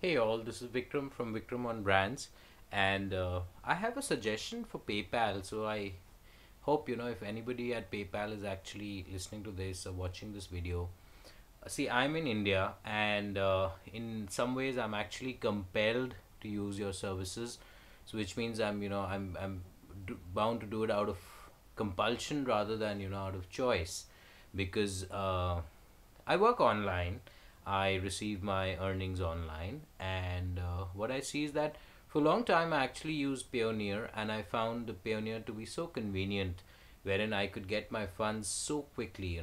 Hey all, this is Vikram from Vikram on Brands, and I have a suggestion for PayPal. So I hope if anybody at PayPal is actually listening to this or watching this video. See, I'm in India, and in some ways, I'm actually compelled to use your services. So which means I'm bound to do it out of compulsion rather than out of choice, because I work online. I receive my earnings online, and what I see is that for a long time I actually used Payoneer, and I found the Payoneer to be so convenient, wherein I could get my funds so quickly.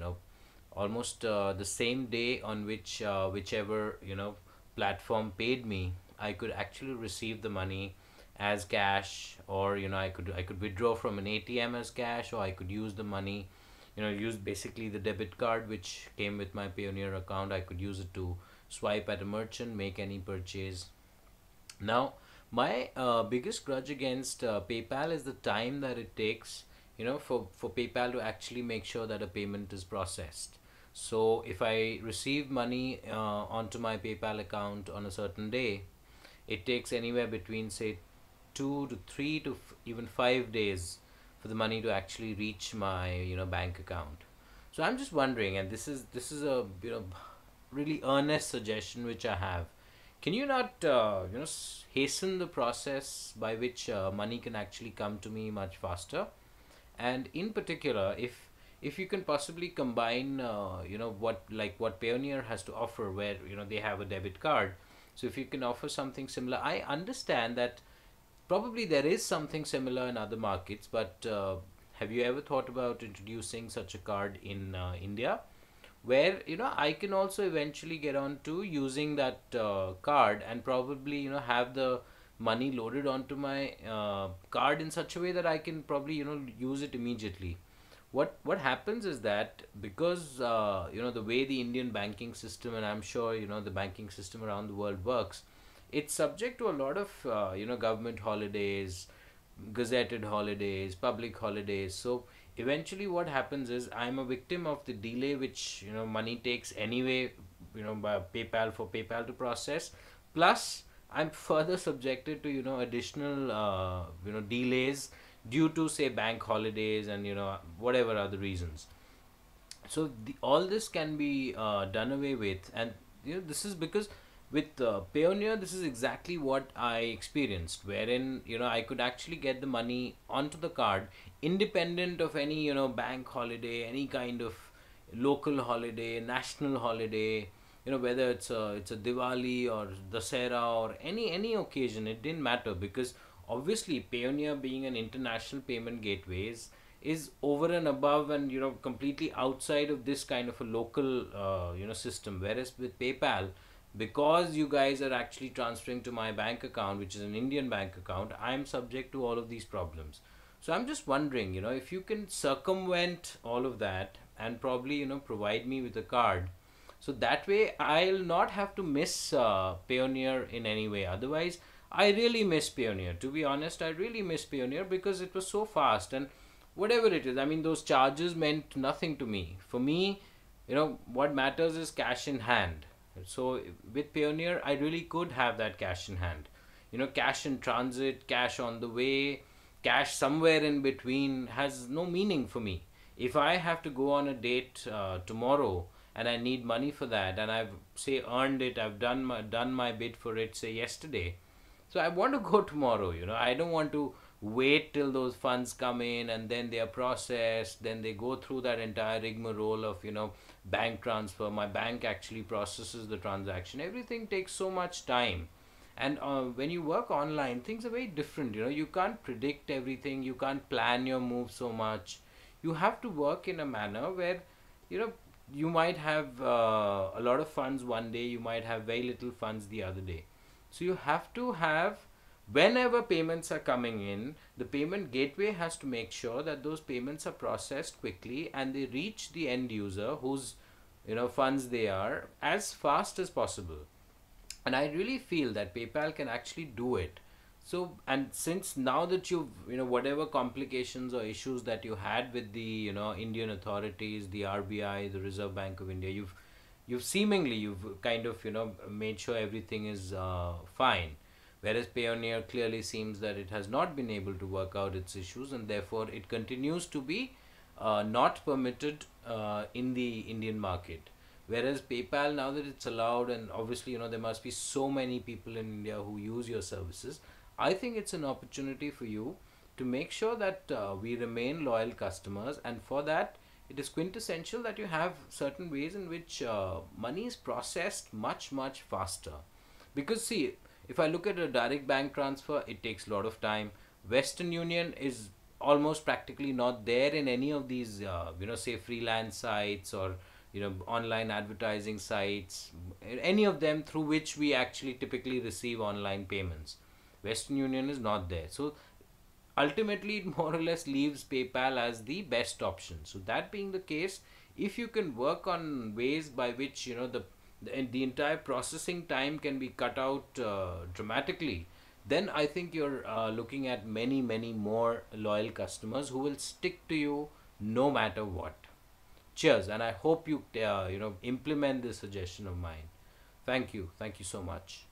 Almost the same day on which whichever platform paid me, I could actually receive the money as cash, or I could withdraw from an ATM as cash, or I could use the money, use basically the debit card which came with my Payoneer account. I could use it to swipe at a merchant, make any purchase. Now, my biggest grudge against PayPal is the time that it takes, for PayPal to actually make sure that a payment is processed. So, if I receive money onto my PayPal account on a certain day, it takes anywhere between, say, 2 to 3 to even 5 days for the money to actually reach my bank account. So I'm just wondering, and this is a really earnest suggestion which I have. Can you not hasten the process by which money can actually come to me much faster? And in particular, if you can possibly combine what Payoneer has to offer, where they have a debit card. So if you can offer something similar, I understand that probably there is something similar in other markets, but have you ever thought about introducing such a card in India, where I can also eventually get on to using that card, and probably have the money loaded onto my card in such a way that I can probably use it immediately. What happens is that, because the way the Indian banking system, and I'm sure the banking system around the world works, it's subject to a lot of government holidays, gazetted holidays, public holidays. So eventually what happens is I'm a victim of the delay which money takes anyway, by PayPal, for PayPal to process. Plus, I'm further subjected to additional delays due to, say, bank holidays and whatever other reasons. So all this can be done away with, and this is because with Payoneer, this is exactly what I experienced, wherein I could actually get the money onto the card independent of any bank holiday, any kind of local holiday, national holiday, whether it's a Diwali or Dasera or any occasion. It didn't matter, because obviously Payoneer, being an international payment gateway, is over and above and completely outside of this kind of a local system. Whereas with PayPal, because you guys are actually transferring to my bank account, which is an Indian bank account, I'm subject to all of these problems. So I'm just wondering, if you can circumvent all of that and probably provide me with a card, so that way I'll not have to miss Payoneer in any way. Otherwise, I really miss Payoneer. To be honest, I really miss Payoneer because it was so fast, and whatever it is, I mean, those charges meant nothing to me. For me, what matters is cash in hand. So with Payoneer, I really could have that cash in hand. Cash in transit, cash on the way, cash somewhere in between has no meaning for me. If I have to go on a date tomorrow, and I need money for that, and I've, say, earned it, I've done my bid for it, say, yesterday, so I want to go tomorrow. I don't want to wait till those funds come in and then they are processed. Then they go through that entire rigmarole of bank transfer. My bank actually processes the transaction. Everything takes so much time. And when you work online, things are very different. You can't predict everything. You can't plan your moves so much. You have to work in a manner where you know you might have a lot of funds one day. You might have very little funds the other day. So you have to have, whenever payments are coming in, the payment gateway has to make sure that those payments are processed quickly and they reach the end user whose funds they are, as fast as possible. And I really feel that PayPal can actually do it. So, and since now that you've whatever complications or issues that you had with the Indian authorities, the RBI, the Reserve Bank of India, you've kind of made sure everything is fine, whereas Payoneer clearly seems that it has not been able to work out its issues, and therefore it continues to be not permitted in the Indian market. Whereas PayPal, now that it's allowed, and obviously there must be so many people in India who use your services, I think it's an opportunity for you to make sure that we remain loyal customers, and for that it is quintessential that you have certain ways in which money is processed much faster. Because see, if I look at a direct bank transfer, it takes a lot of time. Western Union is almost practically not there in any of these say freelance sites, or online advertising sites, any of them through which we actually typically receive online payments. Western Union is not there. So ultimately it more or less leaves PayPal as the best option. So that being the case, if you can work on ways by which the entire processing time can be cut out dramatically, then I think you're looking at many more loyal customers who will stick to you no matter what. Cheers, and I hope you implement this suggestion of mine. Thank you so much.